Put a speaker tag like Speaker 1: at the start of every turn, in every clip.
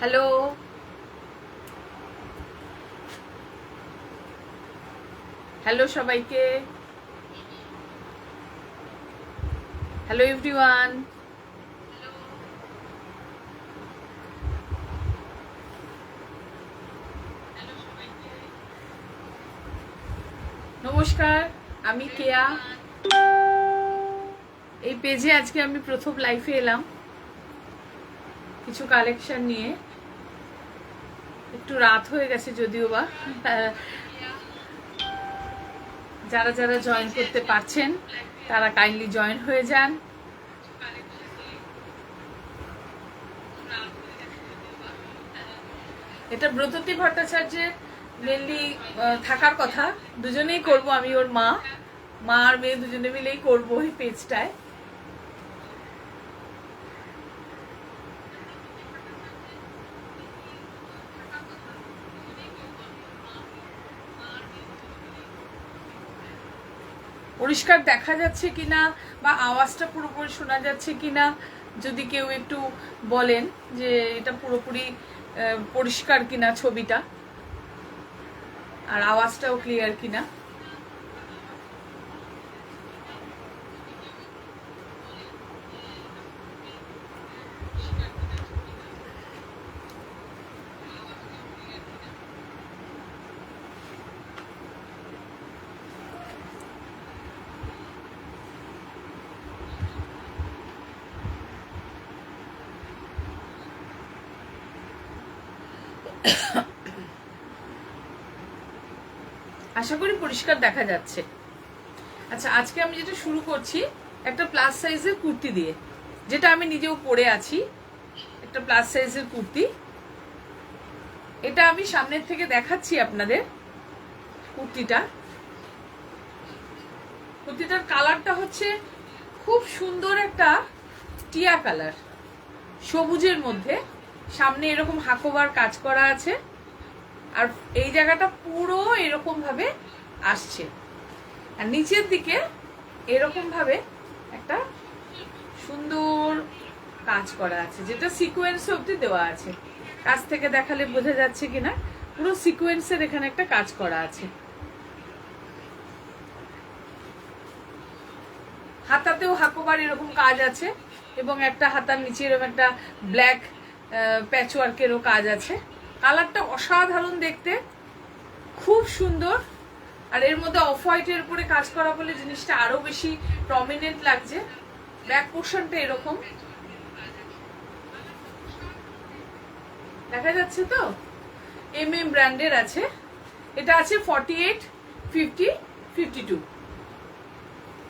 Speaker 1: Hello, hello সবাইকে, hello everyone. নমস্কার, আমি কেয়া। এই পেজে আজকে আমি প্রথম লাইফে এলাম কিছু কালেকশন নিয়ে। একটু রাত হয়ে গেছে যদিও বা, যারা যারা জয়েন করতে পারছেন তারা কাইন্ডলি জয়েন হয়ে যান। এটা ব্রততী ভট্টাচার্যের মেনলি থাকার কথা। দুজনেই করব, আমি ওর মা আর মেয়ে দুজনে মিলেই করবো এই পেজটায়। পরিষ্কার দেখা যাচ্ছে কিনা বা আওয়াজটা পুরোপুরি শোনা যাচ্ছে কিনা যদি কেউ একটু বলেন যে এটা পুরোপুরি পরিষ্কার কিনা ছবিটা, আর আওয়াজটাও ক্লিয়ার কিনা। আশা করি পরিষ্কার দেখা যাচ্ছে। আচ্ছা, আজকে আমি যেটা শুরু করছি একটা প্লাস সাইজের কুর্তি দিয়ে, যেটা আমি নিজেও পরে আছি। একটা প্লাস সাইজের কুর্তি, এটা আমি সামনের থেকে দেখাচ্ছি আপনাদের। কুর্তিটার কালারটা হচ্ছে খুব সুন্দর একটা টিয়া কালার, সবুজের মধ্যে। সামনে এরকম হাকোবার কাজ করা আছে, আর এই জায়গাটা পুরো এরকম ভাবে আসছে, আর নিচের দিকে এরকম ভাবে একটা সুন্দর কাজ করা আছে, যেটা সিকোয়েন্স অবধি দেওয়া আছে। কাছ থেকে দেখালে বোঝা যাচ্ছে কিনা, পুরো সিকোয়েন্সের এখানে একটা কাজ করা আছে। হাতাতেও হাকোবার এরকম কাজ আছে, এবং একটা হাতার নিচে এরকম একটা ব্ল্যাক প্যাচওয়ার্কেরও কাজ আছে। কালারটা অসাধারণ দেখতে, খুব সুন্দর। আর এর মধ্যে অফ হোয়াইটের উপরে কাজ করা বলে জিনিসটা আরো বেশি প্রমিনেন্ট লাগছে। ব্যাক পোর্শনটা এরকম দেখা যাচ্ছে তো, MM ব্র্যান্ডের আছে। এটা আছে 48, 50, 52।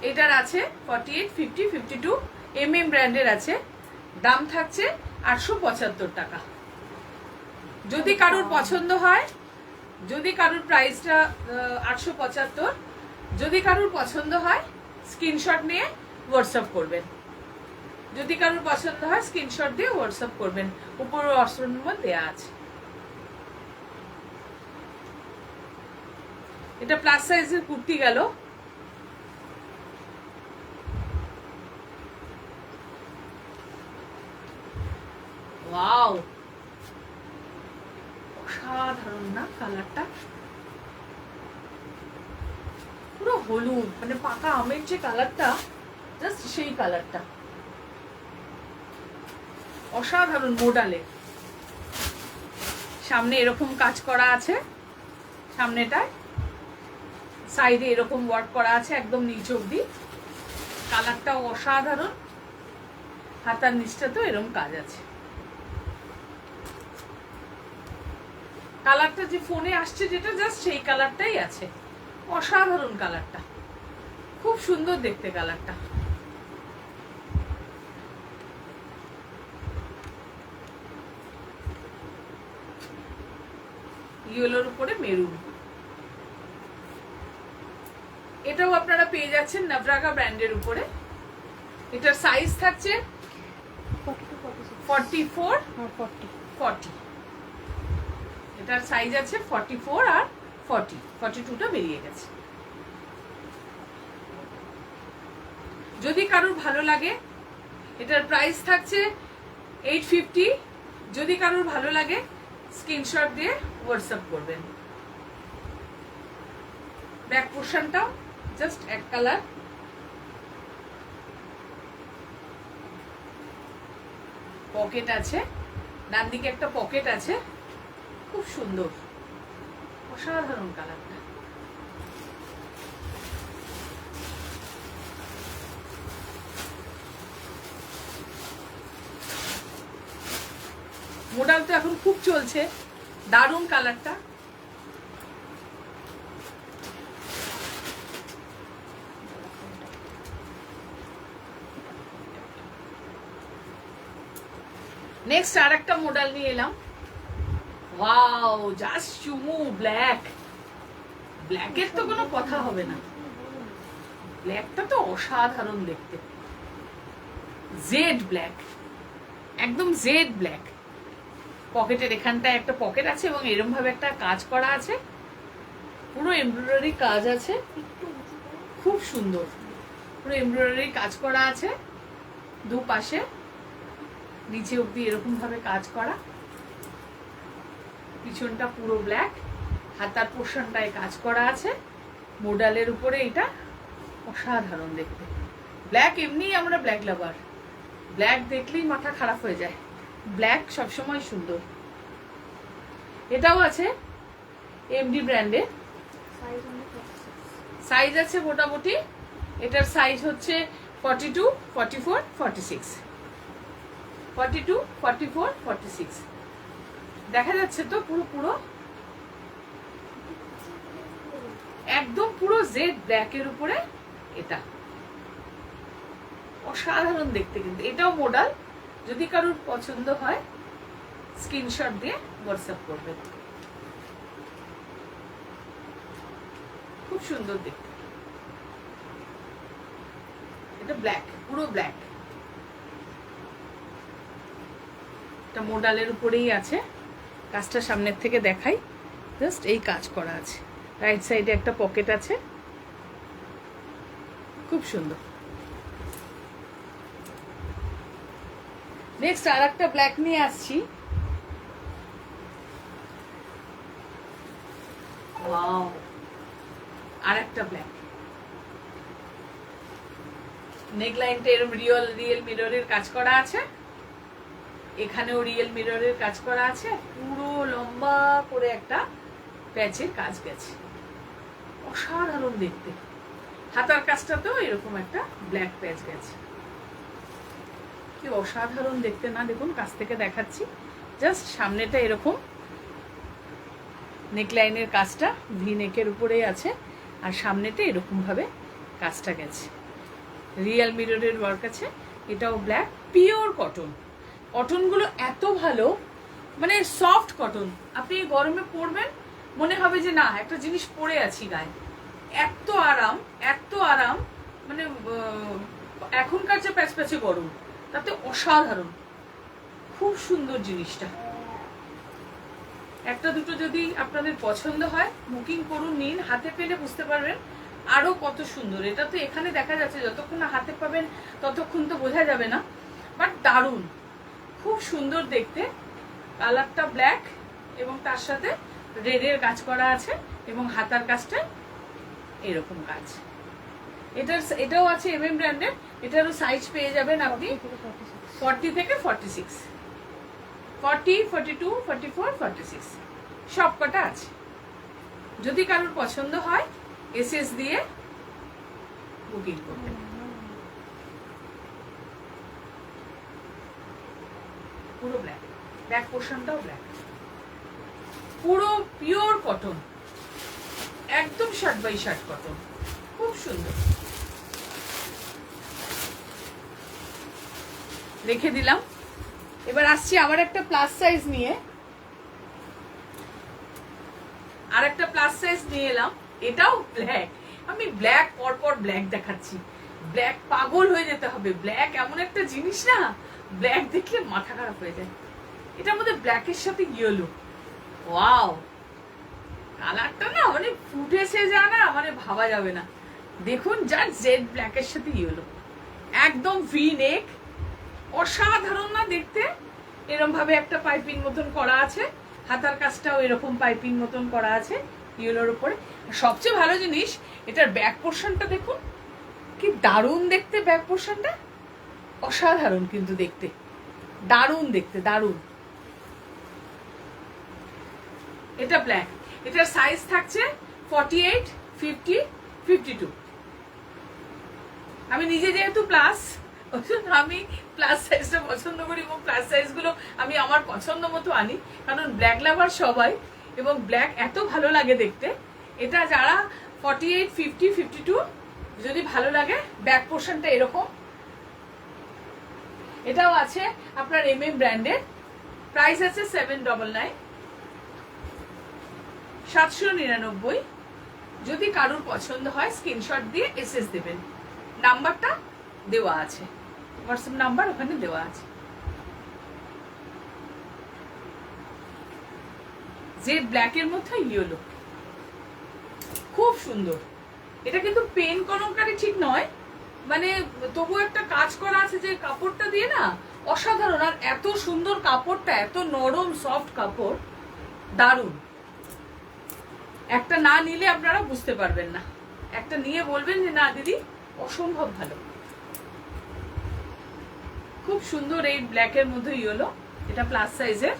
Speaker 1: এটার আছে 48, 50, 52, MM ব্র্যান্ডের আছে। দাম থাকছে 875 টাকা। যদি কারোর পছন্দ হয়, যদি কারোর প্রাইসটা 875, যদি কারোর পছন্দ হয় স্ক্রিনশট নিয়ে হোয়াটসঅ্যাপ করবেন। যদি কারোর পছন্দ হয় স্ক্রিনশট দিয়ে হোয়াটসঅ্যাপ করবেন, উপরে হোয়াটসঅ্যাপ নম্বর দেওয়া আছে। এটা প্লাস সাইজের কুর্তি গেল। ওয়াও, অসাধারণ না কালারটা? পুরো হলুদ, মানে পাকা আমের যে কালারটা, জাস্ট সেই কালারটা। অসাধারণ মোডালে। সামনে এরকম কাজ করা আছে, সামনেটায় সাইডে এরকম ওয়ার্ক করা আছে একদম নিচ অব্দি। কালারটাও অসাধারণ। হাতার নিচটা তো এরকম কাজ আছে। কালারটা যে ফোনে আসছে যেটা, জাস্ট সেই কালারটাই আছে। অসাধারণ কালারটা, খুব সুন্দর দেখতে কালারটা। ইয়েলোর উপরে মেরুন। এটাও আপনারা পেয়ে যাচ্ছেন নবরাগা ব্র্যান্ডের উপরে। এটার সাইজ থাকছে 44, 40। এটার সাইজ আছে 44 আর 40, 42টা বেরিয়ে গেছে। যদি কারোর ভালো লাগে, এটার প্রাইস থাকছে 850, যদি কারোর ভালো লাগে স্ক্রিনশট দিয়ে হোয়াটসঅ্যাপ করবেন। ব্যাক পোর্শনটাও জাস্ট এক কালার, পকেট আছে, ডান দিকে একটা পকেট আছে, খুব সুন্দর অসাধারণ কালারটা। মোডাল তো এখন খুব চলছে, দারুণ কালারটা। নেক্সট আর একটা মডেল নিয়ে এলাম। ওয়াও, জাস্ট চুমু ব্ল্যাক। ব্ল্যাকের তো কোনো কথা হবে না, ব্ল্যাকটা তো অসাধারণ দেখতে। জেড ব্ল্যাক, একদম জেড ব্ল্যাক। পকেটের এখানটায় একটা পকেট আছে এবং এরকম ভাবে একটা কাজ করা আছে, পুরো এমব্রয়ডারি কাজ আছে, খুব সুন্দর। পুরো এমব্রয়ডারি কাজ করা আছে দুপাশে, নিচে অব্দি এরকম ভাবে কাজ করা। পিছনটা পুরো ব্ল্যাক, হাতার পোর্শনটায় কাজ করা আছে মোডালের উপরে। এটা অসাধারণ দেখতে। ব্ল্যাক এমনি আমরা ব্ল্যাক লাভার, ব্ল্যাক দেখলেই মাথা খারাপ হয়ে যায়। ব্ল্যাক সবসময় সুন্দর। এটাও আছে এমডি ব্র্যান্ডের, সাইজ আছে মোটামুটি। এটার সাইজ হচ্ছে 42, 44, 46, 42, 44, 46। দেখা যাচ্ছে তো পুরো পুরো একদম পুরো জেড ব্ল্যাকের উপরে। এটা অসাধারণ দেখতে কিন্তু। এটাও মডেল, যদি কারোর পছন্দ হয় স্ক্রিনশট দিয়ে হোয়াটসঅ্যাপ করবেন। খুব সুন্দর দেখতে। এটা ব্ল্যাক, পুরো ব্ল্যাক। এটা মডেলের উপরেই আছে। কাজটা সামনের থেকে দেখাই, জাস্ট এই কাজ করা আছে। রাইট সাইডে একটা পকেট আছে, খুব সুন্দর। নেক্সট আর একটা ব্ল্যাক নিয়ে আসছি। ওয়াও, আর একটা ব্ল্যাক। নেকলাইনটা এরকম রিয়েল মিররের কাজ করা আছে, এখানেও রিয়েল মিররের কাজ করা আছে। পুরো লম্বা করে একটা প্যাচের কাজ গেছে, অসাধারণ দেখতে। হাতার কাজটাতেও এরকম একটা ব্ল্যাক প্যাচ গেছে, কি অসাধারণ দেখতে না। দেখুন কাছ থেকে দেখাচ্ছি, জাস্ট সামনেটা এরকম নেকলাইনের কাজটা ভি নেকের উপরেই আছে, আর সামনেটা এরকম ভাবে কাজটা গেছে। রিয়েল মিররের ওয়ার্ক আছে। এটাও ব্ল্যাক, পিওর কটন। কটনগুলো এত ভালো, মানে সফট কটন। আপনি গরমে পরবেন, মনে হবে যে না একটা জিনিস পরে আছি গায়ে। এত আরাম, এত আরাম, মানে এখনকার যে প্যাচপ্যাচে গরম, তাতে অসাধারণ, খুব সুন্দর জিনিসটা। একটা দুটো যদি আপনাদের পছন্দ হয় বুকিং করুন, নিন। হাতে পেলে বুঝতে পারবেন আরো কত সুন্দর। এটা তো এখানে দেখা যাচ্ছে, যতক্ষণ না হাতে পাবেন ততক্ষণ তো বোঝা যাবে না, বাট দারুণ, খুব সুন্দর দেখতে। কালারটা ব্ল্যাক এবং তার সাথে রেডের কাজ করা আছে এবং হাতার কাজটা এরকম কাজ। এটাও আছে এমএম ব্র্যান্ডের। এটারও সাইজ পেয়ে যাবেন আপনি 40 থেকে 46, 40, 42, 44, 46 সব কটা আছে। যদি কারোর পছন্দ হয় এসএস দিয়ে বুকিং করবেন। পুরো ব্ল্যাক, ব্যাক পোর্শনটাও ব্ল্যাক, পুরো পিওর কটন, একদম শার্ট বাই শার্ট কটন, খুব সুন্দর। রেখে দিলাম। এবার আসছি আবার একটা প্লাস সাইজ নিয়ে। আর একটা প্লাস সাইজ নিয়ে এলাম, এটাও ব্ল্যাক। আমি ব্ল্যাক পরপর ব্ল্যাক দেখাচ্ছি, ব্ল্যাক পাগল হয়ে যেতে হবে। ব্ল্যাক এমন একটা জিনিস না, ব্ল্যাক দেখলে মাথা খারাপ হয়ে যায়। এটার মধ্যে ব্ল্যাকের সাথে ইয়েলো, ওয়াও, কালারটা না মানে ফুটেছে যা না, মানে ভাবা যাবে না। দেখুন জাস্ট জেড ব্ল্যাকের সাথে ইয়েলো, একদম ভি নেক, অসাধারণ না দেখতে। এরকম ভাবে একটা পাইপিং মতন করা আছে, হাতার কাজটাও এরকম পাইপিং মতন করা আছে ইয়েলোর উপরে। সবচেয়ে ভালো জিনিস এটার ব্যাক পোর্শনটা দেখুন, কি দারুণ দেখতে ব্যাক পোর্শনটা, অসাধারণ কিন্তু দেখতে, দারুণ দেখতে, দারুণ। এটা ব্ল্যাক, এটার সাইজ থাকছে 48, 50, 52। আমি নিজে যেহেতু প্লাস, আমি প্লাস সাইজটা পছন্দ করি এবং প্লাস সাইজ গুলো আমি আমার পছন্দ মতো আনি, কারণ ব্ল্যাক লাভার সবাই এবং ব্ল্যাক এত ভালো লাগে দেখতে। এটা যারা 48, 50, 52 যদি ভালো লাগে, ব্যাক পোর্শনটা এরকম। এটাও আছে আপনার MM ব্র্যান্ডের, প্রাইস আছে 799, 799। যদি কারোর পছন্দ হয় স্ক্রিনশট দিয়ে এসএস দেবেন, নাম্বারটা দেওয়া আছে, হোয়াটসঅ্যাপ নাম্বার ওখানে দেওয়া আছে। জেড ব্ল্যাকের মধ্যে ইয়েলো, খুব সুন্দর। এটা কিন্তু পেন কলমকারি ঠিক নয়, মানে তবু একটা কাজ করা আছে যে কাপড়টা দিয়ে না, অসাধারণ। আর এত সুন্দর কাপড়টা, এত নরম সফট কাপড়, দারুণ। একটা না নিলে আপনারা বুঝতে পারবেন না, একটা নিয়ে বলবেন যে না দিদি অসম্ভব ভালো। খুব সুন্দর এই ব্ল্যাকের মধ্যে ইয়েলো, এটা প্লাস সাইজের।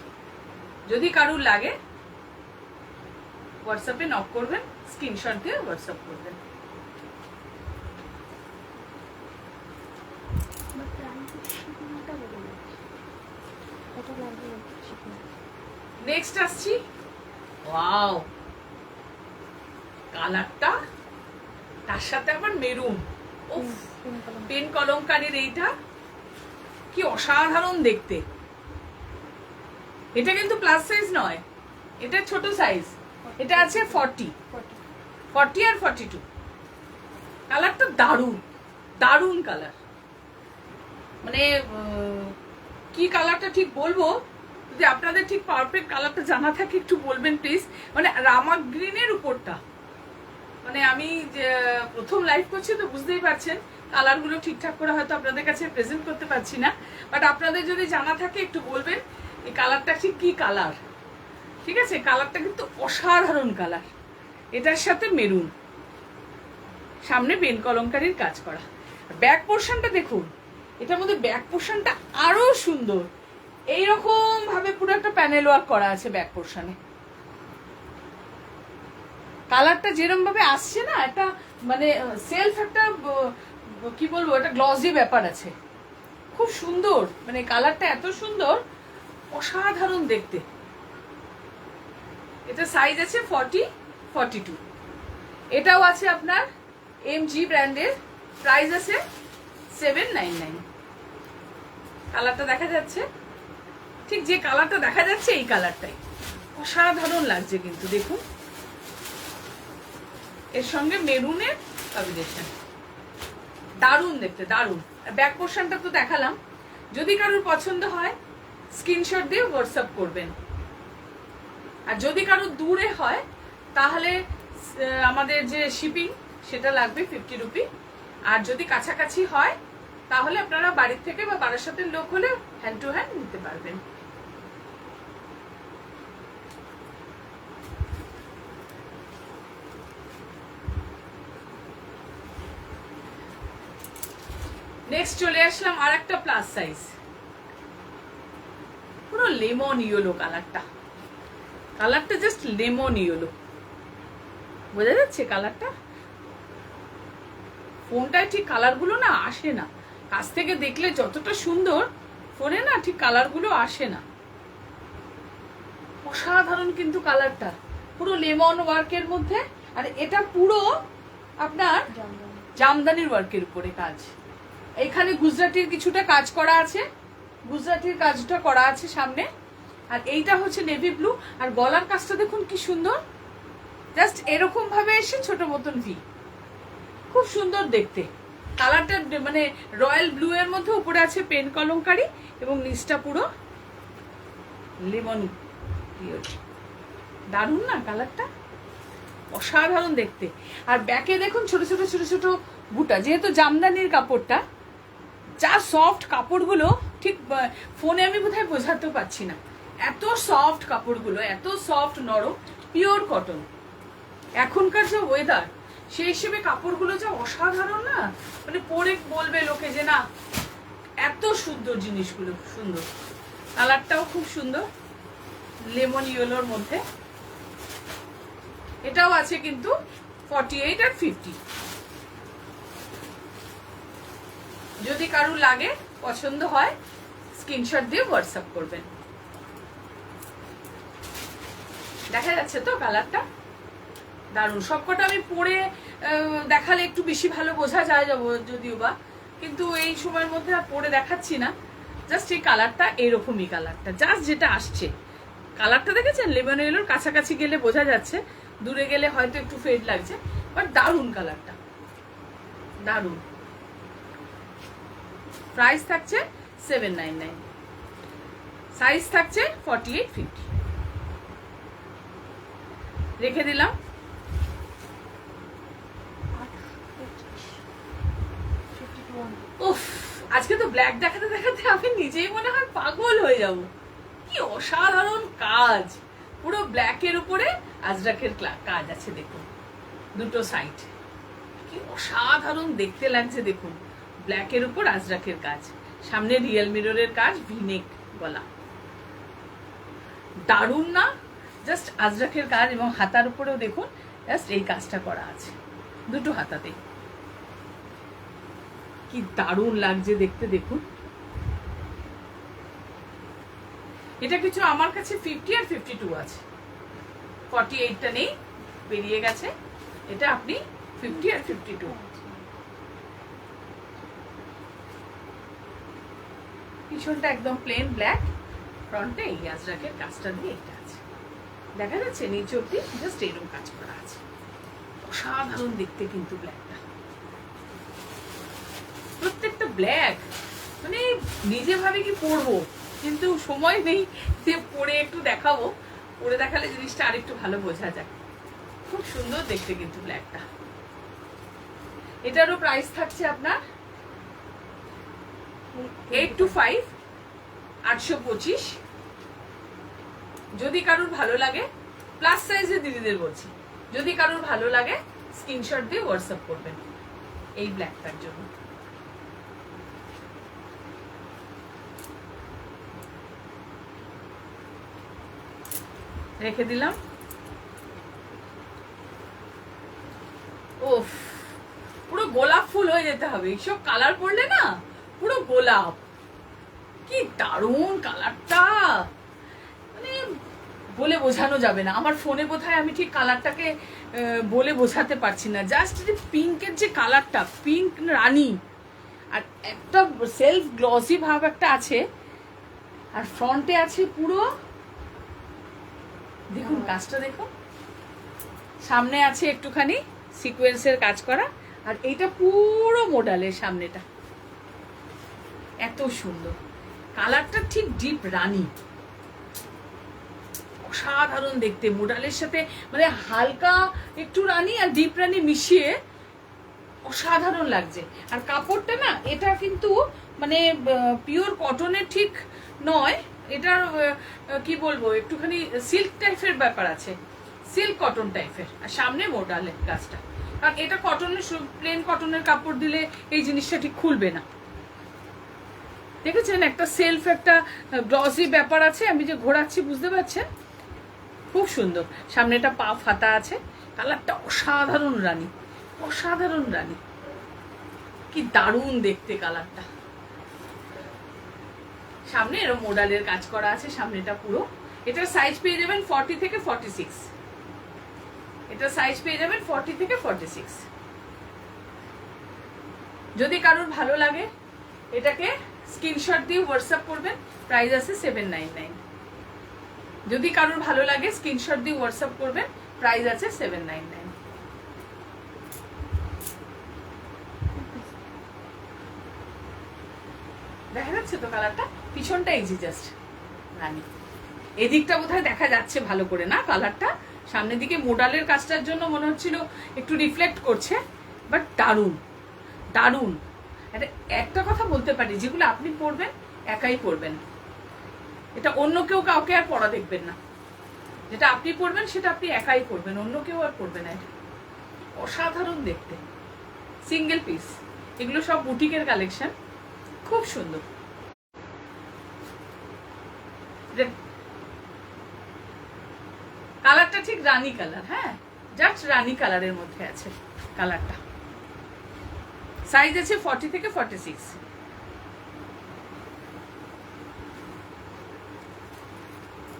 Speaker 1: যদি কারুর লাগে হোয়াটসঅ্যাপে নক করবেন, স্ক্রিনশট দিয়ে হোয়াটসঅ্যাপ করবেন। নেক্সট আসছি, ওয়াও কালারটা, তার সাথে আবার মেরুন, উফ, পেন কলমকারীর এইটা কি অসাধারণ দেখতে। এটা কিন্তু প্লাস সাইজ নয়, এটা ছোট সাইজ, এটা আছে 40 আর 42। কালারটা দারুণ, দারুণ কালার। মানে কি কালারটা ঠিক বলবো, যদি আপনাদের ঠিক পারফেক্ট কালারটা জানা থাকে একটু বলবেন প্লিজ। মানে রামা গ্রিনের উপরটা, মানে আমি প্রথম লাইভ করছি তো বুঝতেই পারছেন, কালারগুলো ঠিকঠাক করে হয়তো আপনাদের কাছে প্রেজেন্ট করতে পারছি না, বাট আপনাদের যদি জানা থাকে একটু বলবেন এই কালারটা ঠিক কি কালার। ঠিক আছে, কালারটা কিন্তু অসাধারণ কালার। এটার সাথে মেরুন, সামনে পেন কলমকারীর কাজ করা। ব্যাক পোর্শনটা দেখুন, এটার মধ্যে ব্যাক পোর্শনটা আরো সুন্দর, এইরকম ভাবে পুরো একটা প্যানেল ওয়ার্ক করা আছে ব্যাক পোর্শনে। কালারটা যেরকম ভাবে আসছে না, একটা মানে সেলফ একটা কি বলবো, একটা গ্লসি ব্যাপার আছে, খুব সুন্দর। মানে কালারটা এত সুন্দর, অসাধারণ দেখতে। এটা সাইজ আছে 40, 42। এটাও আছে আপনার MG ব্র্যান্ডের, প্রাইস আছে 799। কালারটা দেখা যাচ্ছে, ঠিক যে কালারটা দেখা যাচ্ছে এই কালারটাই অসাধারণ লাগছে কিন্তু দেখুন, এর সঙ্গে মেরুনের কম্বিনেশন, দারুণ দেখতে, দারুণ। ব্যাক পোর্শনটা তো দেখালাম, যদি কারোর পছন্দ হয় স্ক্রিনশট দিয়ে হোয়াটসঅ্যাপ করবেন। আর যদি কারোর দূরে হয় তাহলে আমাদের যে শিপিং সেটা লাগবে 50 রুপি। আর যদি কাছাকাছি হয় তাহলে আপনারা বাড়ির থেকে বা বারাসাতের লোক হলে হ্যান্ড টু হ্যান্ড নিতে পারবেন। নেক্সট চলে আসলাম আর একটা প্লাস সাইজ, পুরো লেমন ইয়েলো কালারটা, কালারটা জাস্ট লেমন ইয়েলো, বোঝা যাচ্ছে কালারটা। ফোনটায় ঠিক কালারগুলো না আসে না, কাছ থেকে দেখলে যতটা সুন্দর, ফোনে না ঠিক কালারগুলো আসে না। অসাধারণ কিন্তু কালারটা, পুরো লেমন ওয়ার্কের মধ্যে। আর এটা পুরো আপনার জামদানির ওয়ার্কের উপরে কাজ। এখানে গুজরাটির কিছুটা কাজ করা আছে, গুজরাটির কাজটা করা আছে সামনে। আর এইটা হচ্ছে নেভি ব্লু, আর গলার কাজটা দেখুন কি সুন্দর, জাস্ট এরকম ভাবে এসে ছোট মতন ভি, খুব সুন্দর দেখতে। কালারটা মানে রয়্যাল ব্লু এর মধ্যে উপরে আছে পেন কলমকারি এবং নিচটা পুরো লেমন। দারুণ না কালারটা, অসাধারণ দেখতে। আর ব্যাকে দেখুন ছোট ছোট ছোট ছোট বুটা, যেহেতু জামদানির কাপড়টা যা সফট কাপড়গুলো, ঠিক ফোনে আমি বোধহয় বোঝাতে পারছি না, এত সফট কাপড়গুলো, এত সফট নরম, পিওর কটন। এখনকার যে ওয়েদার, সেই হিসেবে কাপড়গুলো যা অসাধারণ না, মানে পরে বলবে লোকে যে না এত সুন্দর জিনিসগুলো, সুন্দর। কালারটাও খুব সুন্দর, লেমন ইয়েলোর মধ্যে। এটাও আছে কিন্তু 48 আর 50। যদি কারুর লাগে, পছন্দ হয়, স্ক্রিনশট দিয়ে হোয়াটসঅ্যাপ করবেন। দেখা যাচ্ছে তো কালারটা দারুণ। সবকটা আমি পরে দেখালে একটু বেশি ভালো বোঝা যায় যদিও বা, কিন্তু এই সময়ের মধ্যে আর পরে দেখাচ্ছি না। জাস্ট এই কালারটা এরকমই, কালারটা জাস্ট যেটা আসছে, কালারটা দেখেছেন লেমন ইয়েলোর কাছাকাছি গেলে বোঝা যাচ্ছে, দূরে গেলে হয়তো একটু ফেড লাগছে, বাট দারুণ কালারটা, দারুণ। প্রাইস থাকছে 799, সাইজ থাকছে 48-50। রেখে দিলাম। উফ, আজকে তো ব্ল্যাক দেখাতে দেখাতে আমি নিজেই মনে হয় পাগল হয়ে যাব। কি অসাধারণ কাজ, পুরো ব্ল্যাকের উপরে আজরাকের কাজ আছে, দেখুন দুটো সাইড, কি অসাধারণ দেখতে লাগছে। দেখুন ব্ল্যাকের উপর আজরাকের কাজ, সামনে রিয়েল মিররের কাজ, ভিনেক গলা, দারুণ না? জাস্ট আজরাকের কাজ, এবং হাতার উপরেও দেখুন জাস্ট এই কাজটা করা আছে দুটো হাতাতে, কি দারুণ লাগছে দেখতে। দেখুন এটা কিছু আমার কাছে 50 আর 52 আছে, 48টা নেই, বেরিয়ে গেছে। এটা আপনি 50 আর 52। পিছনটা একদম প্লেন ব্ল্যাক, ফ্রন্টে এই আজরাকের কাজটা দিয়ে এটা আছে, দেখা যাচ্ছে নিচ অব্দি জাস্ট এরকম কাজ করা আছে। অসাধারণ দেখতে কিন্তু ব্ল্যাকটা, প্রত্যেকটা ব্ল্যাক, মানে নিজে ভাবে কি পরবো, কিন্তু সময় নেই যে পরে একটু দেখাবো, পরে দেখালে জিনিসটা আরেকটু ভালো বোঝা যায়। খুব সুন্দর দেখতে কিন্তু ব্ল্যাকটা। এটারও প্রাইস থাকছে আপনার 8 to 5, 825। যদি কারুর ভালো লাগে, প্লাস সাইজের দিদিদের বলছি, যদি কারুর ভালো লাগে স্ক্রিনশট দিয়ে হোয়াটসঅ্যাপ করবেন এই ব্ল্যাকটার জন্য। রেখে দিলাম। ওফ, পুরো গোলাপ ফুল হয়ে যেতে হবে এইসব কালার পরলে না, পুরো গোলাপ। কি দারুণ কালারটা, মানে বলে বোঝানো যাবে না। আমার ফোনে বোধহয় আমি ঠিক কালারটাকে বলে বোঝাতে পারছি না। জাস্ট পিঙ্কের যে কালারটা, পিঙ্ক রানী, আর একটা সেলফ গ্লসি ভাব একটা আছে, আর ফ্রন্টে আছে পুরো, দেখুন কাজটা দেখুন, সামনে আছে একটুখানি সিকোয়েন্সের কাজ করা, আর এইটা পুরো মোডালের সামনেটা, এত সুন্দর কালারটা, ঠিক ডিপ রানী, অসাধারণ দেখতে। মোডালের সাথে মানে হালকা একটু রানী আর ডিপ রানী মিশিয়ে অসাধারণ লাগছে। আর কাপড়টা না, এটা কিন্তু মানে পিওর কটনের ঠিক নয়, এটার কি বলবো, একটুখানি সিল্ক টাইপের ব্যাপার আছে, সিল্ক কটন টাইপের, আর সামনে মোডালের কাজটা। কারণ এটা কটনের, প্লেন কটনের কাপড় দিলে এই জিনিসটা ঠিক খুলবে না। দেখেছেন একটা সেলফ, একটা গ্লসি ব্যাপার আছে, আমি যে ঘোরাচ্ছি বুঝতে পারছেন, খুব সুন্দর। সামনেটা পাফ হাতা আছে, কালারটা অসাধারণ রানী, অসাধারণ রানী, কি দারুণ দেখতে কালারটা। সামনে এরকম মোডালের কাজ করা আছে, সামনেটা পুরো। এটার সাইজ পেয়ে যাবেন 40 থেকে 46, এটার সাইজ পেয়ে যাবেন 40 থেকে 46। যদি কারোর ভালো লাগে এটাকে স্ক্রিনশট দিয়ে হোয়াটসঅ্যাপ করবেন, প্রাইস আছে 799। যদি কারোর ভালো লাগে স্ক্রিনশট দিয়ে হোয়াটসঅ্যাপ করবেন, প্রাইস আছে 799। দেখা যাচ্ছে তো কালারটা, পিছনটা এই যে জাস্ট রানী, এদিকটা বোধহয় দেখা যাচ্ছে ভালো করে না কালারটা, সামনের দিকে মোডালের কাজটার জন্য মনে হচ্ছিল একটু রিফ্লেক্ট করছে, বাট দারুণ দারুণ, একটা কথা বলতে পারি, যেগুলো আপনি পরবেন একাই পরবেন, এটা অন্য কেউ কাউকে আর পরা দেখবেন না। যেটা আপনি পরবেন সেটা আপনি একাই পরবেন, অন্য কেউ আর পরবে না। এটা অসাধারণ দেখতে, সিঙ্গেল পিস। এগুলো সব বুটিকের কালেকশন, খুব সুন্দর। কালারটা ঠিক রানী কালার, হ্যাঁ জাস্ট রানী কালারের মধ্যে আছে কালারটা। সাইজ আছে 40 থেকে 46।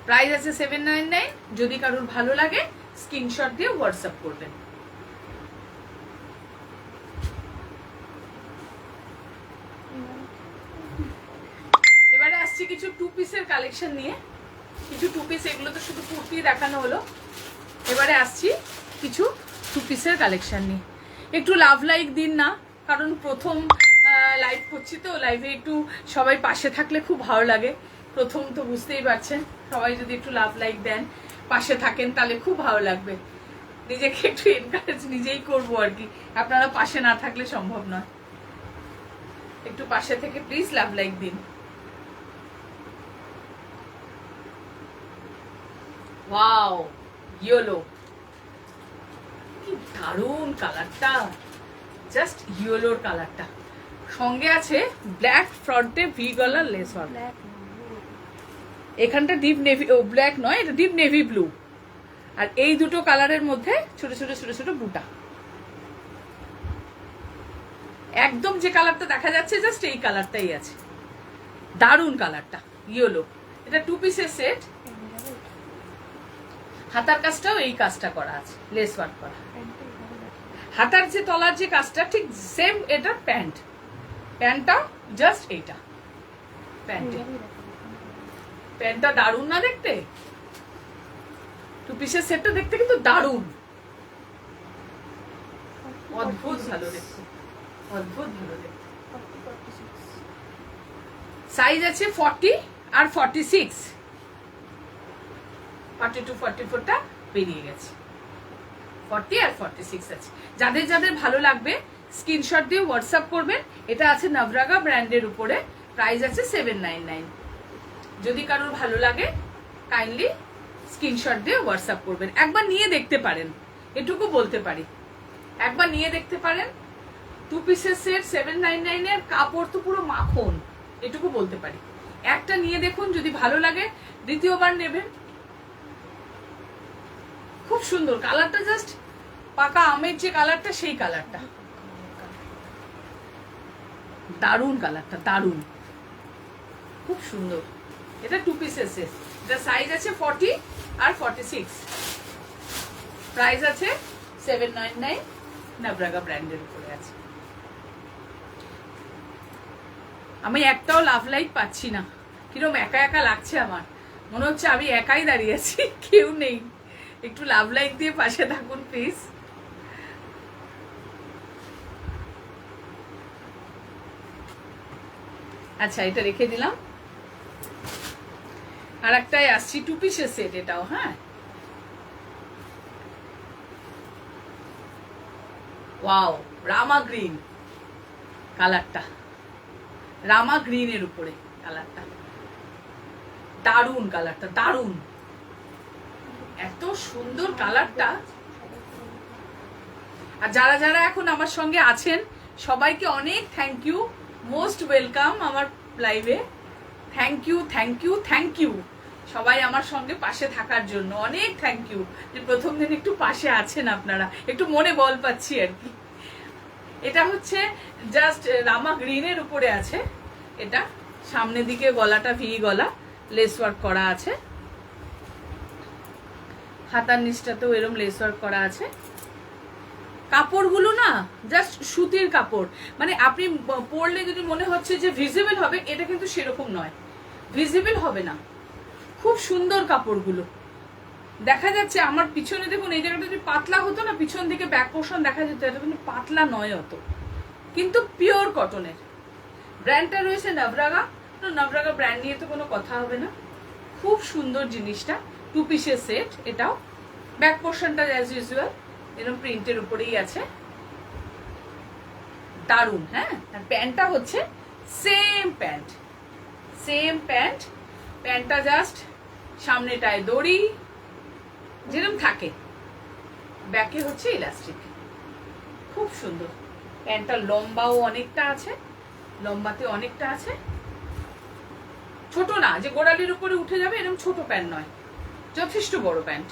Speaker 1: প্রাইস আছে 799। যদি কারোর ভালো লাগে স্ক্রিনশট দিয়ে হোয়াটসঅ্যাপ করবেন। এবারে আসছি কিছু টু পিসের কালেকশন নিয়ে। কিছু টু পিস, এগুলো তো শুধু কুর্তি দেখানো হলো, এবারে আসছি কিছু টু পিসের কালেকশন নিয়ে। একটু লাভ লাইক দিন না, কারণ প্রথম লাইভ করছি তো, লাইভে একটু সবাই পাশে থাকলে খুব ভালো লাগে। প্রথম তো বুঝতেই পারছেন, সবাই যদি একটু লাভ লাইক দেন, পাশে থাকেন, তাহলে খুব ভালো লাগবে। নিজেকে একটু এনকারেজ নিজেই করবো আর কি, আপনারা পাশে না থাকলে সম্ভব নয়। একটু পাশে থেকে প্লিজ লাভ লাইক দিন। ওয়াও, ইয়েলো, কি দারুণ কালারটা, জাস্ট ইয়েলোর কালারটা। সঙ্গে আছে ব্ল্যাক ফ্রন্টে ভি গলার লেস ওয়ার্ক। এখানটা ডিপ নেভি, ও ব্ল্যাক নয়, এটা ডিপ নেভি ব্লু। আর এই দুটো কালারের মধ্যে ছোট ছোট ছোট ছোট বুটা। একদম যে কালারটা দেখা যাচ্ছে জাস্ট এই কালারটাই আছে, দারুণ কালারটা, ইয়েলো। এটা টু পিসের সেট। হাতার কাজটাও এই কাজটা করা আছে, লেস ওয়ার্ক করা। হাতার যে তলার যে কাজটা ঠিক সেম, এটা প্যান্ট, প্যান্টটা জাস্ট এইটা প্যান্টে। প্যান্টটা দারুণ না দেখতে? টু পিসের সেটটা দেখতে কিন্তু দারুণ, অদ্ভুত ভালো দেখতে, অদ্ভুত ভালো দেখতে। সাইজ আছে 40 আর 46, 42 44টা বেরিয়ে গেছে, 40 আর 46 আছে। যাদের যাদের ভালো লাগবে স্ক্রিনশট দিয়ে হোয়াটসঅ্যাপ করবেন। এটা আছে নবরাগা ব্র্যান্ডের উপরে, প্রাইস আছে 799। যদি কারোর ভালো লাগে কাইন্ডলি স্ক্রিনশট দিয়ে হোয়াটসঅ্যাপ করবেন। একবার নিয়ে দেখতে পারেন, এটুকু বলতে পারি, একবার নিয়ে দেখতে পারেন। টু পিসের সেট 799 এর, কাপড় তো পুরো মাখন, এটুকু বলতে পারি। একটা নিয়ে দেখুন, যদি ভালো লাগে দ্বিতীয়বার নেবেন। খুব সুন্দর কালারটা, জাস্ট পাকা আমের যে কালারটা সেই কালারটা, দারুণ কালারটা, দারুণ, খুব সুন্দর। এটা টু পিসের সেট। এটা সাইজ আছে 40 আর 46, প্রাইস আছে 799, নবরাগা ব্র্যান্ডের উপরে আছে। আমি একটাও লাভ লাইক পাচ্ছি না, কিরকম একা একা লাগছে আমার, মনে হচ্ছে আমি একাই দাঁড়িয়ে আছি, কেউ নেই। একটু লাভ লাইক দিয়ে পাশে থাকুন প্লিজ। আচ্ছা, এটা রেখে দিলাম। আর একটাই আসছি টু পিসের সেট, এটাও হ্যাঁ। ওয়াও, রামা গ্রিন কালারটা, রামা গ্রিনের উপরে কালারটা, দারুণ কালারটা, দারুণ, এত সুন্দর কালারটা। আর যারা যারা এখন আমার সঙ্গে আছেন সবাইকে অনেক থ্যাংক ইউ, মোস্ট ওয়েলকাম আমার লাইভে। Thank you, thank you, thank you সবাই আমার সঙ্গে পাশে থাকার জন্য, অনেক থ্যাংক ইউ যে প্রথম দিন একটু পাশে আছেন আপনারা, একটু মনে বল পাচ্ছি আর কি। এটা হচ্ছে জাস্ট রামা গ্রিনের উপরে আছে। এটা সামনের দিকে গলাটা ভি গলা, লেস ওয়ার্ক করা আছে। হাতার নিচটাতেও এরকম লেস ওয়ার্ক করা আছে। কাপড়গুলো না জাস্ট সুতির কাপড়, মানে আপনি পরলে যদি মনে হচ্ছে যে ভিজিবল হবে, এটা কিন্তু সেরকম নয়, ভিজিবল হবে না। খুব সুন্দর কাপড়গুলো, দেখা যাচ্ছে আমার পিছনে দেখুন, এই জায়গাটা যদি পাতলা হতো না, পিছন দিকে ব্যাক পোর্শন দেখা যেত, এটা কিন্তু পাতলা নয় অত, কিন্তু পিওর কটনের। ব্র্যান্ডটা রয়েছে নবরাগা, নবরাগা ব্র্যান্ড নিয়ে তো কোনো কথা হবে না। খুব সুন্দর জিনিসটা, টু পিসের সেট। এটাও ব্যাক পোর্শনটা অ্যাজ ইউজুয়াল এরকম প্রিন্টের উপরেই আছে, দারুন। হ্যাঁ, আর প্যান্টটা হচ্ছে সেম প্যান্ট, সেম প্যান্ট। প্যান্টটা জাস্ট সামনেটায় দড়ি যেরকম থাকে, ব্যাকে হচ্ছে ইলাস্টিক। খুব সুন্দর। প্যান্টটা লম্বাও অনেকটা আছে, লম্বাতে অনেকটা আছে। ছোট না যে গোড়ালির উপরে উঠে যাবে এরকম ছোট প্যান্ট নয়, যথেষ্ট বড় প্যান্ট।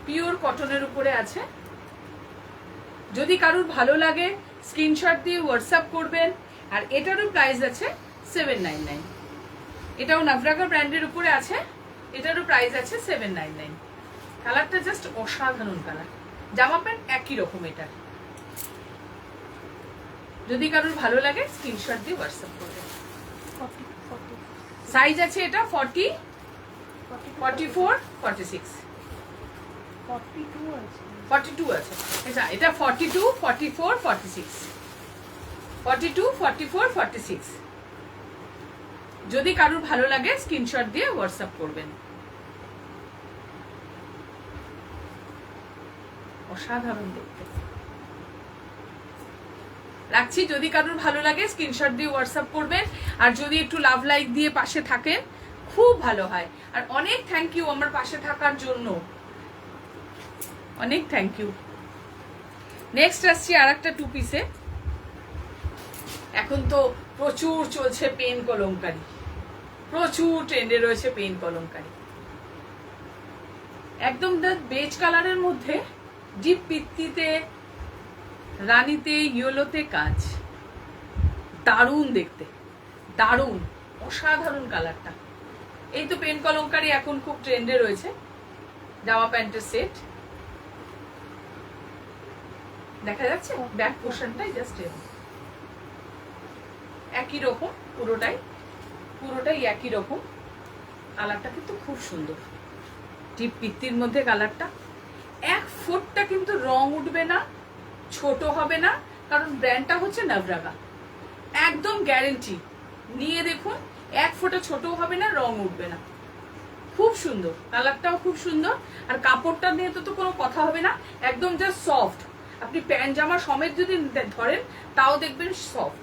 Speaker 1: পিওর কটনের উপরে আছে। যদি কারুর ভালো লাগে স্ক্রিনশট দিয়ে হোয়াটসঅ্যাপ করবেন। আর এটারও প্রাইস আছে 799। এটাও নাভরাগা ব্র্যান্ডের উপরে আছে, এটারও প্রাইস আছে 799। কালারটা জাস্ট অসাধারণ কালার। জামা প্যান্ট একই রকম এটার। যদি কারুর ভালো লাগে স্ক্রিনশট দিয়ে হোয়াটসঅ্যাপ করবেন। সাইজ আছে এটা 40, 44, 46, 42 আছে। এটা 42, 44, 46, 42, 44, 46। যদি কারুর ভালো লাগে স্ক্রিনশট দিয়ে হোয়াটসঅ্যাপ করবেন। অসাধারণ দেখতে। রাখছি, যদি কারুর ভালো লাগে স্ক্রিনশট দিয়ে হোয়াটসঅ্যাপ করবেন। আর যদি একটু লাভ লাইক দিয়ে পাশে থাকেন খুব ভালো হয়। আর অনেক থ্যাংক ইউ আমার পাশে থাকার জন্য, অনেক থ্যাংক ইউ। নেক্সট আসছি আর একটা 2 পিসে। এখন তো প্রচুর চলছে পেন কলমকারি, প্রচুর ট্রেন্ডে রয়েছে পেন কলমকারি। একদম বেজ কালারের মধ্যে ডিপ পিত্তিতে, রানীতে, ইয়েলোতে কাজ। দারুণ দেখতে, দারুণ, অসাধারণ কালারটা। এই তো পেন কলমকারি এখন খুব ট্রেন্ডে রয়েছে। জামা প্যান্টের সেট দেখা যাচ্ছে। ব্যাক পোর্শনটাই জাস্ট একই রকম, পুরোটাই একই রকম। কালারটা কিন্তু খুব সুন্দর, ডিপ পিত্তির মধ্যে কালারটা। 1 ফুটটা কিন্তু রং উঠবে না, ছোট হবে না, কারণ ব্র্যান্ডটা হচ্ছে নাভরাগা। একদম গ্যারেন্টি, নিয়ে দেখুন 1 ফুটে ছোট হবে না, রং উঠবে না। খুব সুন্দর, কালারটাও খুব সুন্দর। আর কাপড়টা নিয়ে তো কোনো কথা হবে না, একদম জাস্ট সফট। আপনি প্যান্ট জামা সমেত যদি ধরেন তাও দেখবেন সফট,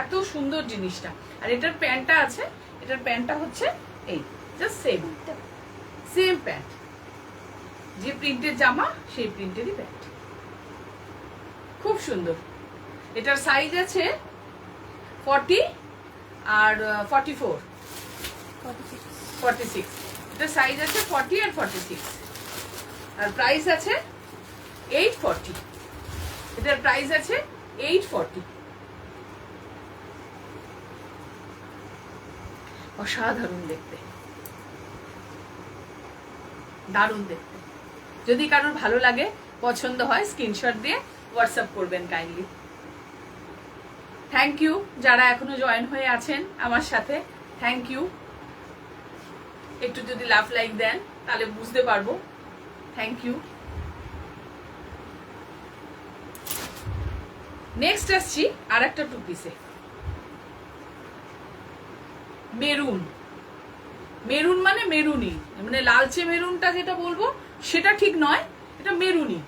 Speaker 1: এত সুন্দর জিনিসটা। আর এটার প্যান্টটা আছে, এটার প্যান্টটা হচ্ছে এই জাস্ট সেম প্যান্ট। যে প্রিন্টের জামা সেই প্রিন্টেরই প্যান্ট। খুব সুন্দর। এটার সাইজ আছে 40 আর 44, 46। এটার সাইজ আছে 40 আর 46। আর প্রাইস আছে 840। এটার প্রাইস আছে 840। অসাধারণ দেখতে, দারুণ দেখতে। যদি কারোর ভালো লাগে, পছন্দ হয়, স্ক্রিনশট দিয়ে হোয়াটসঅ্যাপ করবেন কাইন্ডলি। থ্যাংক ইউ যারা এখনো জয়েন হয়ে আছেন আমার সাথে, থ্যাংক ইউ। একটু যদি লাভ লাইক দেন তাহলে বুঝতে পারবো। Thank you. নেক্সট আসছি আর একটা 2 পিসে। মেরুন, মেরুন মানে মেরুনি, মানে লালচে মেরুনটা যেটা বলবো সেটা ঠিক নয়, এটা মেরুনি।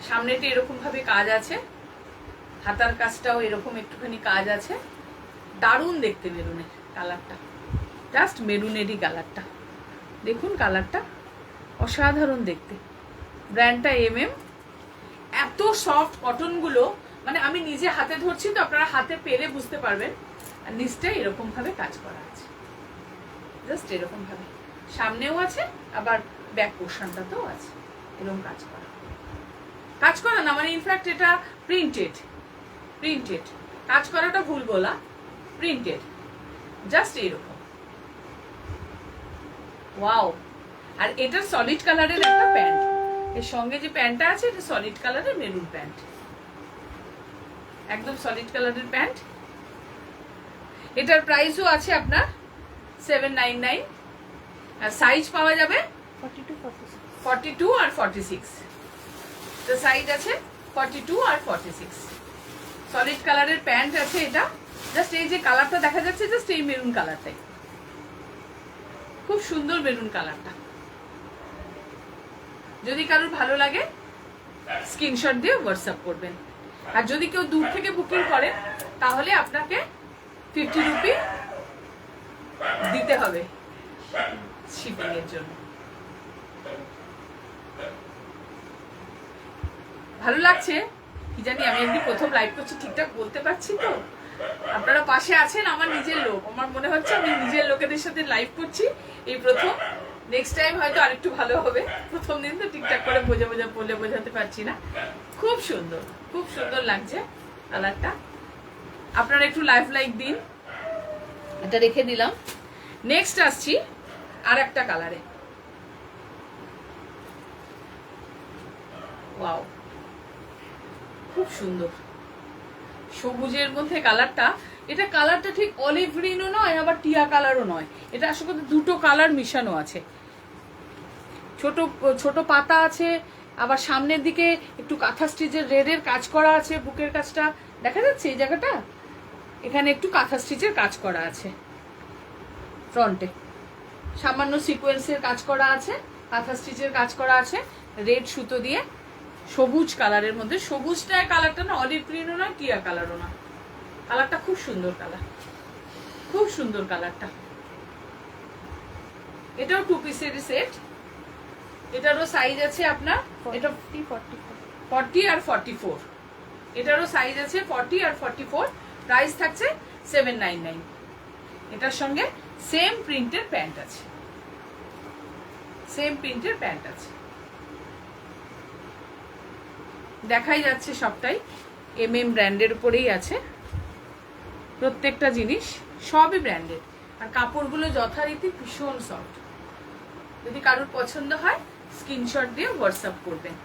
Speaker 1: সামনেটা এরকম ভাবে কাজ আছে, হাতার কাজটাও এরকম একটুখানি কাজ আছে। দারুণ দেখতে মেরুনের কালারটা, জাস্ট মেরুনেরই কালারটা। দেখুন কালারটা অসাধারণ দেখতে। ব্র্যান্ডটা MM। এত সফট কটনগুলো, মানে আমি নিজে হাতে ধরছি তো আপনারা হাতে পেলে বুঝতে পারবেন। আর নিচটা এরকম ভাবে কাজ করা আছে, জাস্ট এরকম ভাবে। সামনেও আছে, আবার ব্যাক পোর্শনটাতেও আছে এরকম কাজ করা। কাজ করা না মানে ইনফ্যাক্ট এটা প্রিন্টেড, প্রিন্টেড। কাজ করাটা ভুল বলা, প্রিন্টেড, জাস্ট এইরকম। ওয়াও। আর এটা সলিড কালারের একটা প্যান্ট, এর সঙ্গে যে প্যান্টটা আছে এটা সলিড কালারের মেরুন প্যান্ট, একদম সলিড কালারের প্যান্ট। এটার প্রাইসও আছে আপনার 799। আর সাইজ পাওয়া যাবে 42 আর 46। তো সাইজ আছে 42 আর 46। সলিড কালারের প্যান্ট আছে এটা। জাস্ট এই যে কালারটা দেখা যাচ্ছে, জাস্ট এই মেরুন কালারটাই, খুব সুন্দর মেরুন কালারটা। যদি কারোর ভালো লাগে স্ক্রিনশট দিয়ে হোয়াটসঅ্যাপ করবেন। আর যদি কেউ দূর থেকে বুকিং করেন তাহলে আপনাকে 50 রুপি দিতে হবে শিপিং এর জন্য। ভালো লাগছে কি জানি, আমি একদিন প্রথম লাইভ করছি, ঠিকঠাক বলতে পারছি তো? আপনারা পাশে আছেন, আমার নিজের লোক, আমার মনে হচ্ছে আমি নিজের লোকেদের সাথে লাইভ করছি এই প্রথম। নেক্সট টাইম হয়তো আরেকটু ভালো হবে, প্রথম দিন তো ঠিকঠাক করে বোঝাতে পারছি না। খুব সুন্দর, খুব সুন্দর লাগছে কালারটা। আপনারা একটু লাইক দিন, এটা রেখে দিলাম। নেক্সট আসছি আর একটা কালারে। ওয়াও, খুব সুন্দর সবুজের মধ্যে কালারটা। এটা কালারটা ঠিক অলিভ গ্রিনও নয় আবার টিয়া কালারও নয়, এটা আসলে দুটো কালার মিশানো আছে। ছোট ছোট পাতা আছে, আবার সামনের দিকে একটু কাঁথা স্টিচের রেডের কাজ করা আছে। বুকের কাজটা দেখা যাচ্ছে এই জায়গাটা, এখানে একটু কাঁথা স্টিচের কাজ করা আছে। ফ্রন্টে সামান্য সিকোয়েন্সের কাজ করা আছে, কাঁথা স্টিচের কাজ করা আছে রেড সুতো দিয়ে। সবুজ কালারের মধ্যে, সবুজটা কালারটা না অলিভ গ্রিনও নয় টিয়া কালারও না, কালারটা খুব সুন্দর কালার, খুব সুন্দর কালারটা। এটাও 2 পিসের সেট। এটারও সাইজ আছে আপনার, এটা 40 আর 44। এটারও সাইজ আছে 40 আর 44। প্রাইস থাকছে 799। এটার সঙ্গে সেম প্রিন্টের প্যান্ট আছে, সেম প্রিন্টের প্যান্ট আছে। দেখাই যাচ্ছে সবটাই MM ব্র্যান্ডের উপরেই আছে প্রত্যেকটা জিনিস, সবই ব্র্যান্ডেড। আর কাপড়গুলো যথারীতি ভীষণ সফট। যদি কারোর পছন্দ হয় স্ক্রিনশট দিয়ে হোয়াটসঅ্যাপ করবেন।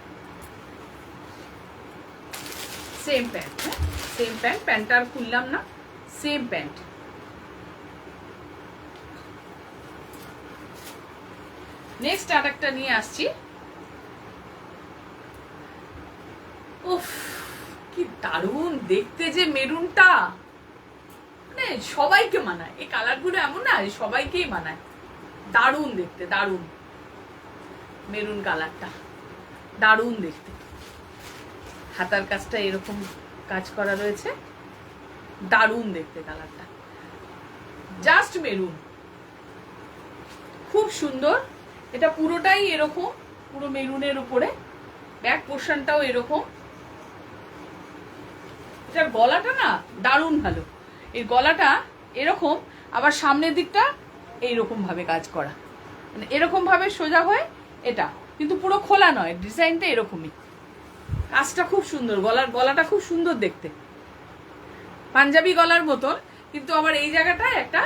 Speaker 1: সেম প্যান্ট, হ্যাঁ সেম প্যান্ট, প্যান্টটা আর খুললাম না, সেম প্যান্ট। নেক্সট আর একটা নিয়ে আসছি। উফ, কি দারুণ দেখতে যে মেরুনটা, মানে সবাইকে মানায়। এই কালারগুলো এমন না সবাইকেই মানায়, দারুণ দেখতে, দারুণ। মেরুন কালারটা দারুণ দেখতে, হাতার কাজটা এরকম কাজ করা রয়েছে, দারুণ দেখতে কালারটা, জাস্ট মেরুন, খুব সুন্দর। এটা পুরোটাই এরকম, পুরো মেরুনের উপরে, ব্যাক পোর্শনটাও এরকম। এটার গলাটা না দারুণ ভালো, এই গলাটা এরকম, আবার সামনের দিকটা এইরকম ভাবে কাজ করা, মানে এরকম ভাবে সোজা হয় এটা, কিন্তু পুরো খোলা নয়, ডিজাইনটা এরকমই। কাজটা খুব সুন্দর, গলাটা খুব সুন্দর দেখতে, পাঞ্জাবি গলার মতন, কিন্তু আবার এই জায়গাটায় একটা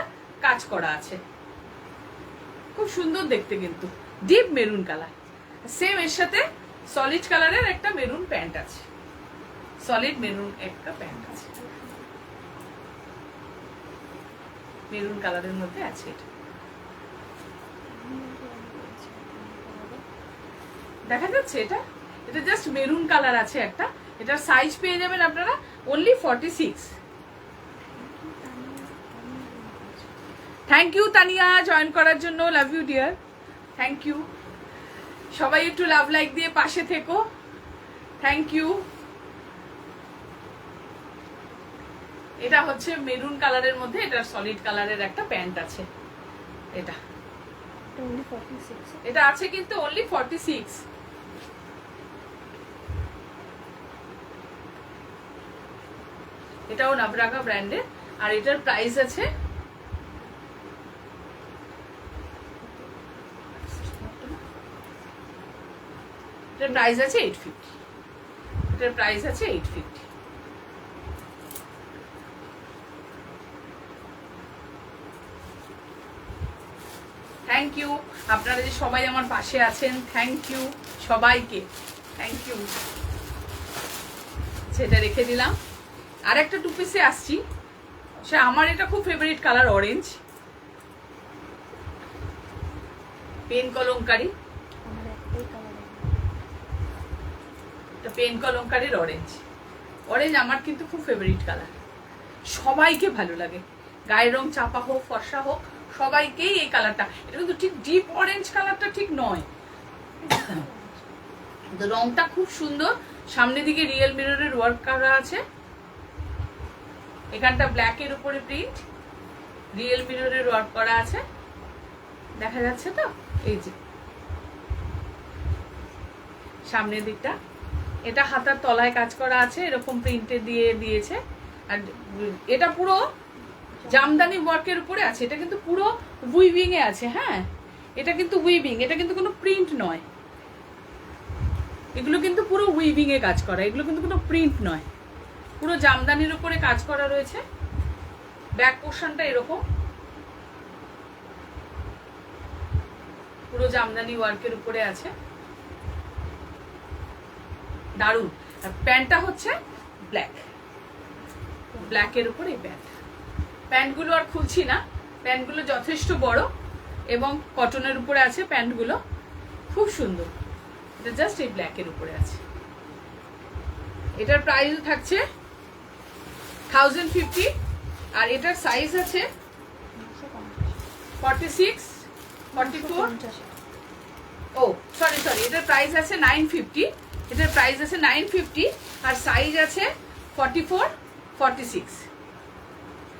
Speaker 1: কাজ করা আছে, খুব সুন্দর দেখতে। কিন্তু ডিপ মেরুন কালার, সেম এর সাথে সলিড কালারের একটা মেরুন প্যান্ট আছে, সলিড মেরুন একটা প্যান্ট আছে, মেরুন কালারের মধ্যে আছে। এটা দেখা যাচ্ছে, এটা এটা জাস্ট মেরুন কালার আছে একটা। এটার সাইজ পেয়ে যাবেন আপনারা only 46। Thank you Tania join করার জন্য, love you dear, thank you. সবাই একটু লাভ লাইক দিয়ে পাশে থেকো, থ্যাংক ইউ। এটা হচ্ছে মেরুন কালারের মধ্যে, এটা সলিড কালারের একটা প্যান্ট আছে। এটা এটা আছে কিন্তু অনলি 46। এটাও নাবরাগা ব্র্যান্ডের, আর এটার প্রাইস আছে এটার প্রাইস আছে 850। এটার প্রাইস আছে 850। থ্যাংক ইউ আপনারা যে সবাই আমার পাশে আছেন, থ্যাংক ইউ সবাইকে, থ্যাংক ইউ। সেটা রেখে দিলাম। আর একটা 2 পিসে আসছি, সে আমার এটা খুব favourite colour, orange, pen Kalamkari, pen কলমকারির অরেঞ্জ। অরেঞ্জ আমার কিন্তু খুব ফেভারিট কালার, সবাইকে ভালো লাগে, গায়ের রং চাপা হোক ফর্সা হোক সবাইকেই এই কালারটা। এটা কিন্তু ঠিক ডিপ অরেঞ্জ কালারটা ঠিক নয়, তো রংটা খুব সুন্দর, সামনের দিকে রিয়েল মিররের ওয়ার্ক করা আছে, এখানটা ব্ল্যাক এর উপরে প্রিন্ট, রিয়েল মিররের ওয়ার্ক করা আছে, দেখা যাচ্ছে তো? এই যে সামনের দিকটা, এটা হাতার তলায় কাজ করা আছে, এরকম প্রিন্টে দিয়ে দিয়েছে। আর এটা পুরো জামদানি ওয়ার্কের উপরে আছে, এটা কিন্তু পুরো উইভিং এ আছে। হ্যাঁ, এটা কিন্তু উইভিং, এটা কিন্তু কোনো প্রিন্ট নয়, এগুলো কিন্তু পুরো উইভিং এ কাজ করা, এগুলো কিন্তু কোনো প্রিন্ট নয়, পুরো জামদানির উপরে কাজ করা রয়েছে। ব্যাক পোর্শনটা এরকম পুরো জামদানি ওয়ার্কের উপরে আছে, দারুন। আর প্যান্টটা হচ্ছে ব্ল্যাক, ব্ল্যাকের উপরে প্যান্ট। প্যান্টগুলো আর খুলছি না, প্যান্টগুলো যথেষ্ট বড় এবং কটনের উপরে আছে প্যান্টগুলো, খুব সুন্দর। এটা জাস্ট এই ব্ল্যাকের উপরে আছে। এটার প্রাইস থাকছে 1050 আর এটার সাইজ আছে 46, 44। ও সরি, এটার প্রাইস আছে 950, এটার প্রাইস আছে 950 আর সাইজ আছে 44, 46।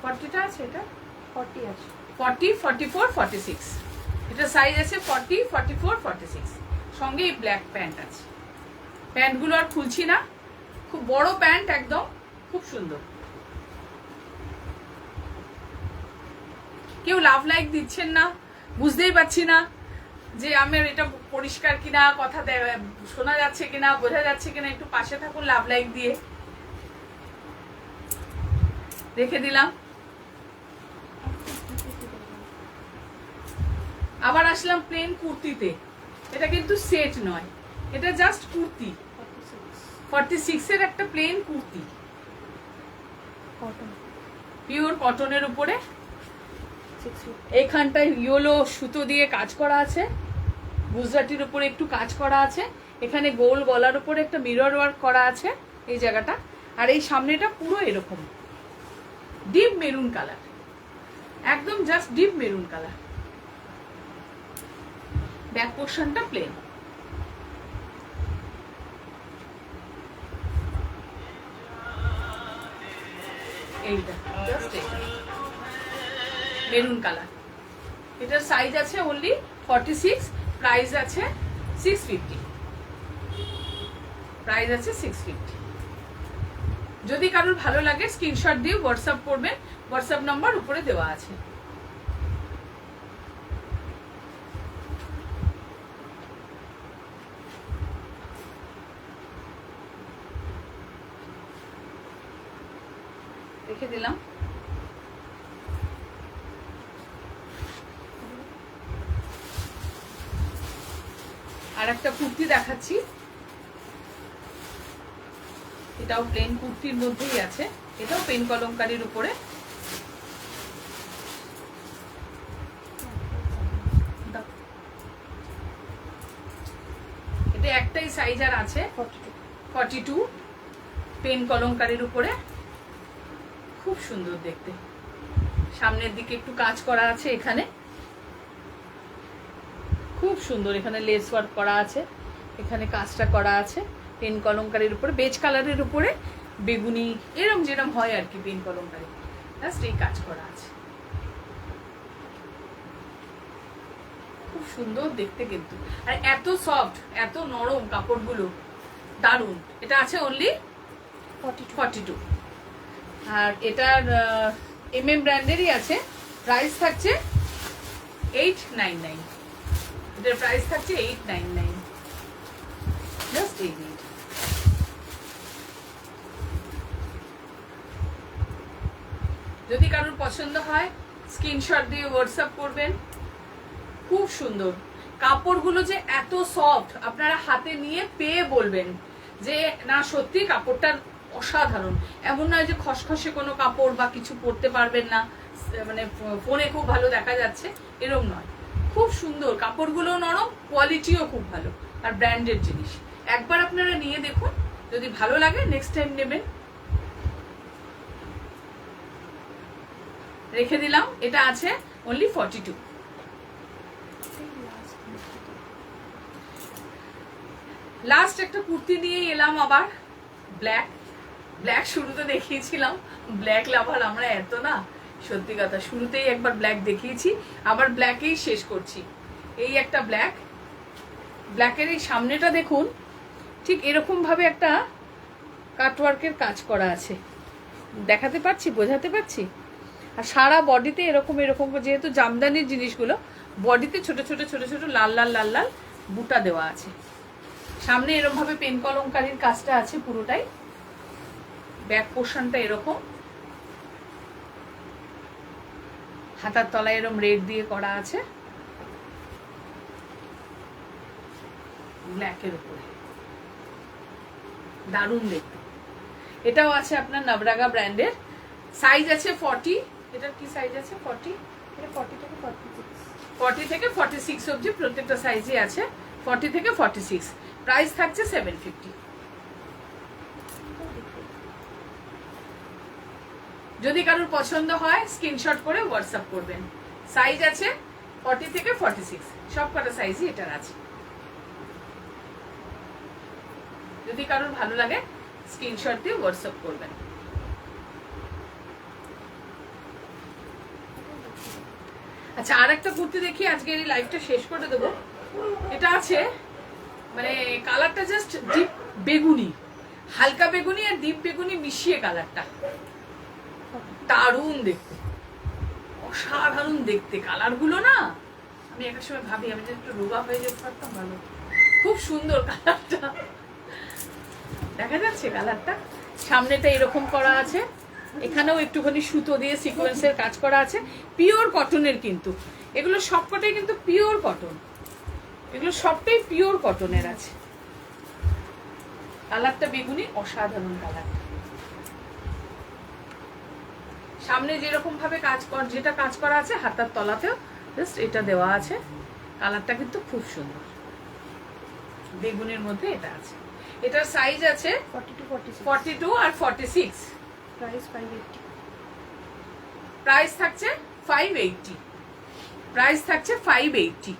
Speaker 1: 40টা আছে, এটা 40 আছে, 40, 44, 46। এটার সাইজ আছে 40, 44, 46। সঙ্গে এই ব্ল্যাক প্যান্ট আছে। প্যান্টগুলো আর খুলছি না, খুব বড় প্যান্ট, একদম খুব সুন্দর। কেউ লাভ লাইক দিচ্ছেন না, বুঝতেই পারছি না যে আমার এটা পরিষ্কার কিনা, কথা শোনা যাচ্ছে কিনা, বোঝা যাচ্ছে কিনা। একটু পাশে থাকুন লাভ লাইক দিয়ে। রেখে দিলাম। আবার আসলাম প্লেন কুর্তিতে। এটা কিন্তু সেট নয়, এটা জাস্ট কুর্তি। 46 এর একটা প্লেন কুর্তি, পিওর কটনের উপরে। এখানটায় ইয়েলো সুতো দিয়ে কাজ করা আছে, গুজরাটির উপরে একটু কাজ করা আছে, এখানে গোল গলার উপরে একটা মিরর ওয়ার্ক করা আছে এই জায়গাটা। আর এই সামনেটা পুরো এরকম ডিপ মেরুন কালার, একদম just deep maroon colour. Back পোর্শনটা প্লেন। এইটা জাস্ট মেরুন কালার। এটার সাইজ আছে অনলি 46, প্রাইস আছে 650, প্রাইস আছে 650। যদি কারোর ভালো লাগে স্ক্রিনশট দিয়ে হোয়াটসঅ্যাপ করবেন, হোয়াটসঅ্যাপ নাম্বার উপরে দেওয়া আছে। রেখে দিলাম। আর একটা কুর্তি দেখাচ্ছি, এটাও প্লেন কুর্তির মধ্যেই আছে, এটাও পেন কলমকারীর উপরে। এটা একটাই সাইজ আর আছে 42, পেন কলমকারীর উপরে, খুব সুন্দর দেখতে। সামনের দিকে একটু কাজ করা আছে, এখানে খুব সুন্দর, এখানে লেস ওয়ার্ক করা আছে, এখানে কাজটা করা আছে পেন কলমকারীর উপরে, বেজ কালারের উপরে বেগুনি, এরম যেরম হয় আর কি পেন কলমকারী, জাস্ট এই কাজ করা আছে। খুব সুন্দর দেখতে কিন্তু, আর এত সফট, এত নরম কাপড়গুলো, দারুন। এটা আছে অনলি 42 আর এটার MM ব্র্যান্ডেরই আছে। প্রাইস থাকছে 899, এটার প্রাইস থাকছে 899, জাস্ট 8। যদি কারোর পছন্দ হয় স্ক্রিনশট দিয়ে হোয়াটসঅ্যাপ করবেন। খুব সুন্দর কাপড়গুলো, যে এত সফট, আপনারা হাতে নিয়ে পেয়ে বলবেন যে না সত্যি কাপড়টা অসাধারণ। এমন নয় যে খসখসে কোনো কাপড় বা কিছু পরতে পারবেন না, মানে ফোনে খুব ভালো দেখা যাচ্ছে, এরম নয়। খুব সুন্দর কাপড়গুলো, নরম, কোয়ালিটিও খুব ভালো, আর ব্র্যান্ডেড জিনিস। একবার আপনারা নিয়ে দেখুন, যদি ভালো লাগে নেক্সট টাইম নেবেন। রেখে দিলাম। এটা আছে অনলি 42। লাস্ট একটা কুর্তি নিয়ে এলাম আবার, ব্ল্যাক। ব্ল্যাক শুরুতে দেখিয়েছিলাম, ব্ল্যাক লাভার আমরা এত না, সত্যি কথা। শুরুতেই একবার ব্ল্যাক দেখিয়েছি, আবার ব্ল্যাকেই শেষ করছি। এই একটা ব্ল্যাক, ব্ল্যাকের এই সামনেটা দেখুন, ঠিক এরকম ভাবে একটা কাটওয়ার্কের কাজ করা আছে, দেখাতে পারছি, বোঝাতে পারছি? আর সারা বডিতে এরকম এরকম, যেহেতু জামদানির জিনিসগুলো, বডিতে ছোট ছোট ছোট ছোট লাল লাল লাল লাল বুটা দেওয়া আছে। সামনে এরকম ভাবে পেন কলমকারীর কাজটা আছে পুরোটাই। ব্যাক পোর্শনটা এরকম, হাতার তলায় এরকম রেড দিয়ে করা আছে, ব্ল্যাকের উপরে, দারুণ দেখতে। এটাও আছে আপনার নবরাগা ব্র্যান্ডের। সাইজ আছে 40। এটার কি সাইজ আছে? 40।
Speaker 2: এটা 40 থেকে 46।
Speaker 1: 40 থেকে 46 অবধি প্রত্যেকটা সাইজই আছে, 40 থেকে 46। প্রাইস থাকছে 750। যদি কারোর পছন্দ হয় স্ক্রিনশট করে হোয়াটসঅ্যাপ করবেন। সাইজ আছে 40 থেকে 46, সব কটা সাইজই এটার আছে। যদি কারোর ভালো লাগে স্ক্রিনশট দিয়ে হোয়াটসঅ্যাপ করবেন। আচ্ছা, আর একটা কুর্তি দেখি, আজকের এই লাইভটা শেষ করে দেবো। এটা আছে মানে কালারটা জাস্ট ডিপ বেগুনি, হালকা বেগুনি আর ডিপ বেগুনি মিশিয়ে কালারটা, দারুণ দেখতে, অসাধারণ দেখতে কালারগুলো না। আমি একটা সময় ভাবি আমি যদি একটু রোগা হয়ে যেতে পারতাম ভালো। খুব সুন্দর কালারটা, দেখা যাচ্ছে কালারটা। সামনেটা এরকম করা আছে, এখানেও একটুখানি সুতো দিয়ে সিকোয়েন্সের কাজ করা আছে, পিওর কটনের। কিন্তু এগুলো সবকটাই কিন্তু পিওর কটন, এগুলো সবটাই পিওর কটনের আছে। কালারটা বেগুনি, অসাধারণ কালার। সামনে যেরকম ভাবে যেটা কাজ করা আছে, হাতার তলাতেও জাস্ট এটা দেওয়া আছে। কালারটা কিন্তু খুব সুন্দর, বেগুনের মধ্যে এটা আছে। এটার সাইজ আছে 42 আর 46।
Speaker 2: প্রাইস 580।
Speaker 1: প্রাইস থাকছে 580। প্রাইস থাকছে 580।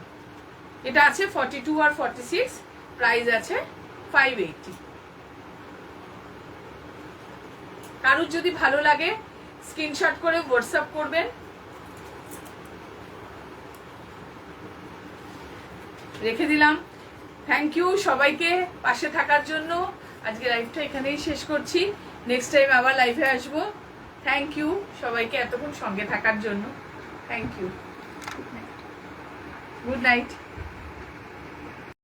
Speaker 1: এটা আছে 42 আর 46, প্রাইস আছে 580। কারোর যদি ভালো লাগে স্ক্রিনশট করে হোয়াটসঅ্যাপ করবেন। রেখে দিলাম। থ্যাংক ইউ সবাইকে পাশে থাকার জন্য। আজকে লাইভটা এখানেই শেষ করছি, নেক্সট টাইম আবার লাইভে আসবো। থ্যাংক ইউ সবাইকে এতক্ষণ সঙ্গে থাকার জন্য। Thank you, good night.